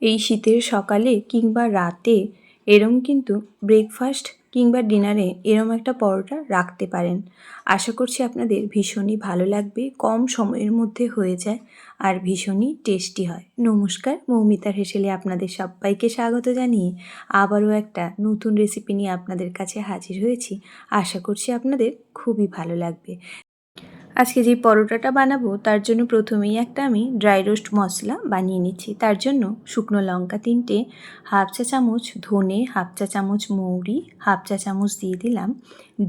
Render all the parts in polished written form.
এই শীতের সকালে কিংবা রাতে এরম কিন্তু ব্রেকফাস্ট কিংবা ডিনারে এরম একটা পরোটা রাখতে পারেন। আশা করছি আপনাদের ভীষণই ভালো লাগবে, কম সময়ের মধ্যে হয়ে যায় আর ভীষণই টেস্টি হয়। নমস্কার, মৌমিতার হেসেলে আপনাদের সবাইকে স্বাগত জানিয়ে আবারও একটা নতুন রেসিপি নিয়ে আপনাদের কাছে হাজির হয়েছি। আশা করছি আপনাদের খুবই ভালো লাগবে। আজকে যে পরোটাটা বানাবো তার জন্য প্রথমেই একটা আমি ড্রাই রোস্ট মশলা বানিয়ে নিচ্ছি। তার জন্য শুকনো লঙ্কা 3টে, হাফ চা চামচ ধনে, হাফ চা চামচ মৌরি, হাফ চা চামচ দিয়ে দিলাম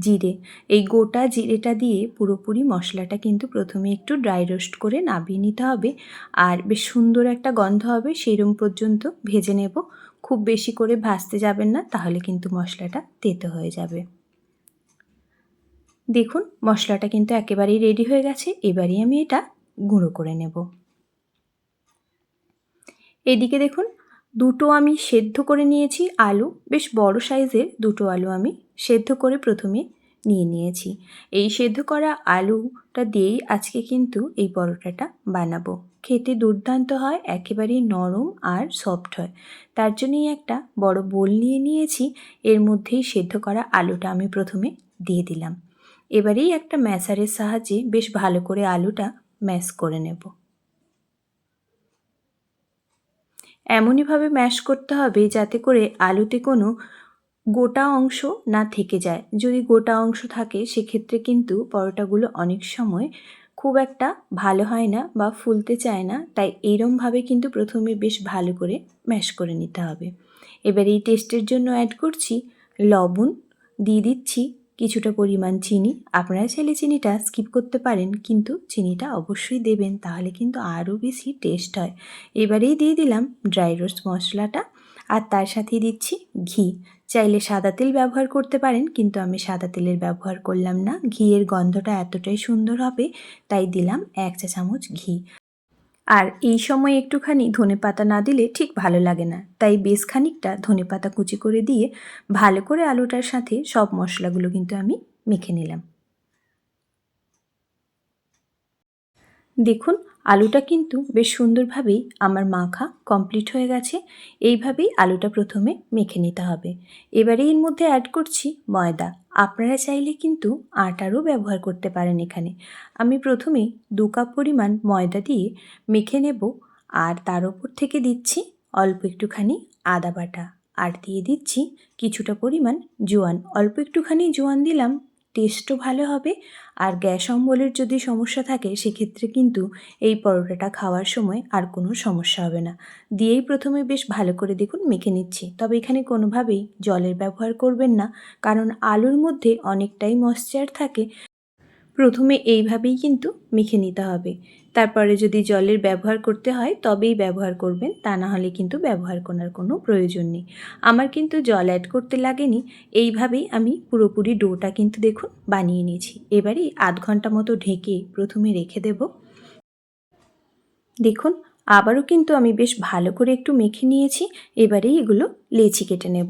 জিরে। এই গোটা জিরেটা দিয়ে পুরোপুরি মশলাটা কিন্তু প্রথমে একটু ড্রাই রোস্ট করে নামিয়ে নিতে হবে, আর বেশ সুন্দর একটা গন্ধ হবে সেইরকম পর্যন্ত ভেজে নেব। খুব বেশি করে ভাজতে যাবেন না, তাহলে কিন্তু মশলাটা তেতো হয়ে যাবে। দেখুন মশলাটা কিন্তু একেবারেই রেডি হয়ে গেছে। এবারে আমি এটা গুঁড়ো করে নেব। এদিকে দেখুন দুটো আমি সেদ্ধ করে নিয়েছি আলু, বেশ বড় সাইজের দুটো আলু আমি সেদ্ধ করে প্রথমে নিয়ে নিয়েছি। এই সেদ্ধ করা আলুটা দিয়েই আজকে কিন্তু এই পরোটাটা বানাবো। খেতে দুর্দান্ত হয়, একেবারেই নরম আর সফট হয়। তার জন্যই একটা বড় বোল নিয়ে নিয়েছি। এর মধ্যেই সেদ্ধ করা আলুটা আমি প্রথমে দিয়ে দিলাম। এবারেই একটা ম্যাশারের সাহায্যে বেশ ভালো করে আলুটা ম্যাশ করে নেব। এমনইভাবে ম্যাশ করতে হবে যাতে করে আলুতে কোনো গোটা অংশ না থেকে যায়। যদি গোটা অংশ থাকে সেক্ষেত্রে কিন্তু পরোটাগুলো অনেক সময় খুব একটা ভালো হয় না বা ফুলতে চায় না। তাই এইরমভাবে কিন্তু প্রথমে বেশ ভালো করে ম্যাশ করে নিতে হবে। এবার এই টেস্টের জন্য অ্যাড করছি লবণ, দিয়ে দিচ্ছি কিছুটা পরিমাণ চিনি। আপনারা চাইলে চিনিটা স্কিপ করতে পারেন, কিন্তু চিনিটা অবশ্যই দেবেন, তাহলে কিন্তু আরও বেশি টেস্ট হয়। এবারেই দিয়ে দিলাম ড্রাই রোস্ট মশলাটা, আর তার সাথেই দিচ্ছি ঘি। চাইলে সাদা তেল ব্যবহার করতে পারেন, কিন্তু আমি সাদা তেলের ব্যবহার করলাম না। ঘিয়ের গন্ধটা এতটাই সুন্দর হবে, তাই দিলাম 1 চা চামচ ঘি। আর এই সময় একটুখানি ধনেপাতা না দিলে ঠিক ভালো লাগে না, তাই বেশ খানিকটা ধনেপাতা কুচি করে দিয়ে ভালো করে আলুটার সাথে সব মশলাগুলো কিন্তু আমি মেখে নিলাম। দেখুন আলুটা কিন্তু বেশ সুন্দরভাবেই আমার মাখা কমপ্লিট হয়ে গেছে। এইভাবেই আলুটা প্রথমে মেখে নিতে হবে। এবারে এর মধ্যে অ্যাড করছি ময়দা। আপনারা চাইলে কিন্তু আটারও ব্যবহার করতে পারেন এখানে। আমি প্রথমে 2 কাপ পরিমাণ ময়দা দিয়ে মেখে নেব, আর তার ওপর থেকে দিচ্ছি অল্প একটুখানি আদা বাটা, আর দিয়ে দিচ্ছি কিছুটা পরিমাণ জোয়ান। অল্প একটুখানি জোয়ান দিলাম, টেস্টও ভালো হবে। আর গ্যাস অম্বলের যদি সমস্যা থাকে সেক্ষেত্রে কিন্তু এই পরোটাটা খাওয়ার সময় আর কোনো সমস্যা হবে না। দিয়েই প্রথমে বেশ ভালো করে দেখুন মেখে নিচ্ছি। তবে এখানে কোনোভাবেই জলের ব্যবহার করবেন না, কারণ আলুর মধ্যে অনেকটাই ময়েশ্চার থাকে। প্রথমে এইভাবেই কিন্তু মেখে নিতে হবে। তারপরে যদি জলের ব্যবহার করতে হয় তবেই ব্যবহার করবেন, তা না হলে কিন্তু ব্যবহার করার কোনো প্রয়োজন নেই। আমার কিন্তু জল অ্যাড করতে লাগেনি। এইভাবেই আমি পুরোপুরি ডোটা কিন্তু দেখুন বানিয়ে নিয়েছি। এবারেই আধ ঘন্টা মতো ঢেকে প্রথমে রেখে দেব। দেখুন আবারও কিন্তু আমি বেশ ভালো করে একটু মেখে নিয়েছি। এবারেই এগুলো লেচি কেটে নেব।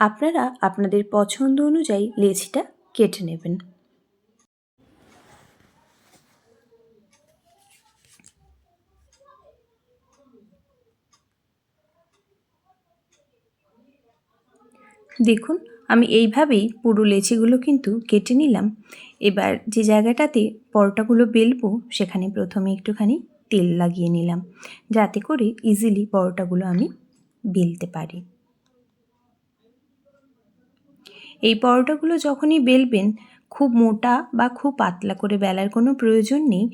আপনারা আপনাদের পছন্দ অনুযায়ী লেচিটা কেটে নেবেন। দেখুন আমি এইভাবেই পুরো লেচিগুলো কিন্তু কেটে নিলাম। এবার যে জায়গাটাতে পরোটাগুলো বেলবো সেখানে প্রথমে একটুখানি তেল লাগিয়ে নিলাম, যাতে করে ইজিলি পরোটাগুলো আমি বেলতে পারি। এই পরোটাগুলো যখনই বেলবেন খুব মোটা বা খুব পাতলা করে বেলার কোনো প্রয়োজন নেই।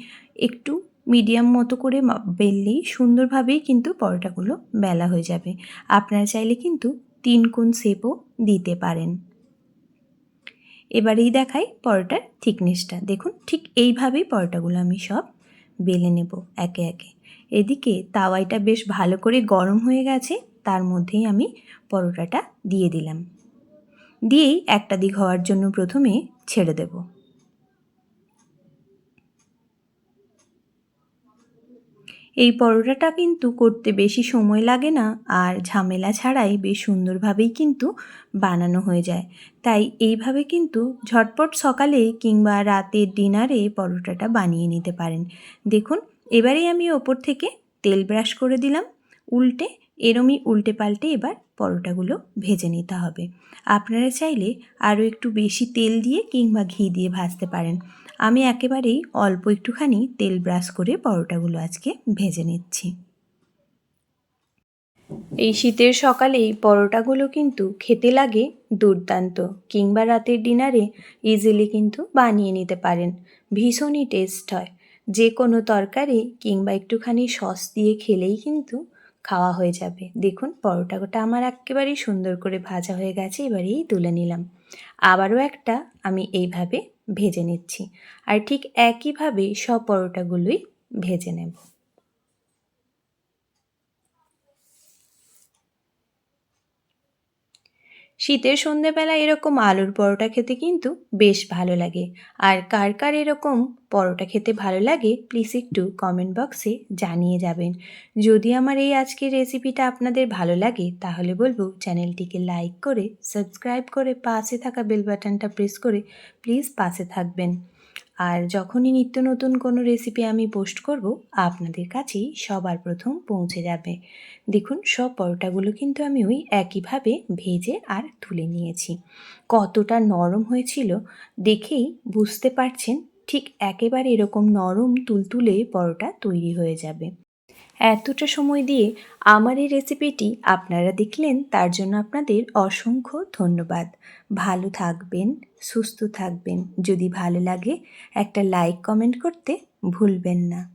একটু মিডিয়াম মতো করে বেললেই সুন্দরভাবেই কিন্তু পরোটাগুলো বেলা হয়ে যাবে। আপনারা চাইলে কিন্তু 3 কোণ শেপও দিতে পারেন। এবারেই দেখাই পরোটার থিকনেসটা। দেখুন ঠিক এইভাবেই পরোটাগুলো আমি সব বেলে নেব একে একে। এদিকে তাওয়াটা বেশ ভালো করে গরম হয়ে গেছে, তার মধ্যেই আমি পরোটাটা দিয়ে দিলাম। দিয়েই একটা দিক হওয়ার জন্য প্রথমে ছেড়ে দেব। এই পরোটাটা কিন্তু করতে বেশি সময় লাগে না, আর ঝামেলা ছাড়াই বেশ সুন্দরভাবেই কিন্তু বানানো হয়ে যায়। তাই এইভাবে কিন্তু ঝটপট সকালে কিংবা রাতের ডিনারে পরোটাটা বানিয়ে নিতে পারেন। দেখুন এবারেই আমি ওপর থেকে তেল ব্রাশ করে দিলাম উল্টে। এরমই উল্টে পাল্টে এবার পরোটাগুলো ভেজে নিতে হবে। আপনারা চাইলে আরও একটু বেশি তেল দিয়ে কিংবা ঘি দিয়ে ভাজতে পারেন। আমি একেবারেই অল্প একটুখানি তেল ব্রাশ করে পরোটাগুলো আজকে ভেজে নিচ্ছি। এই শীতের সকালেই পরোটাগুলো কিন্তু খেতে লাগে দুর্দান্ত, কিংবা রাতের ডিনারে ইজিলি কিন্তু বানিয়ে নিতে পারেন। ভীষণই টেস্ট হয়। যে কোনো তরকারি কিংবা একটুখানি সস দিয়ে খেলেই কিন্তু খাওয়া হয়ে যাবে। দেখুন পরোটাটা আমার একেবারেই সুন্দর করে ভাজা হয়ে গেছে, এবারেই তুলে নিলাম। আবারও একটা আমি এইভাবে ভেজে নিচ্ছি, আর ঠিক একইভাবে সব পরোটাগুলোই ভেজে নেব। শীতের সন্ধেবেলা এরকম আলুর পরোটা খেতে কিন্তু বেশ ভালো লাগে। আর কার কার এরকম পরোটা খেতে ভালো লাগে প্লিজ একটু কমেন্ট বক্সে জানিয়ে যাবেন। যদি আমার এই আজকের রেসিপিটা আপনাদের ভালো লাগে তাহলে বলবো চ্যানেলটিকে লাইক করে সাবস্ক্রাইব করে পাশে থাকা বেল বাটনটা প্রেস করে প্লিজ পাশে থাকবেন। আর যখনই নিত্য নতুন কোনো রেসিপি আমি পোস্ট করব আপনাদের কাছেই সবার প্রথম পৌঁছে যাবে। দেখুন সব পরোটাগুলো কিন্তু আমি ওই একইভাবে ভেজে আর তুলে নিয়েছি। কতটা নরম হয়েছিল দেখেই বুঝতে পারছেন, ঠিক একেবারে এরকম নরম তুলতুলে পরোটা তৈরি হয়ে যাবে। এতটা সময় দিয়ে আমার এই রেসিপিটি আপনারা দেখলেন, তার জন্য আপনাদের অসংখ্য ধন্যবাদ। ভালো থাকবেন, সুস্থ থাকবেন। যদি ভালো লাগে একটা লাইক কমেন্ট করতে ভুলবেন না।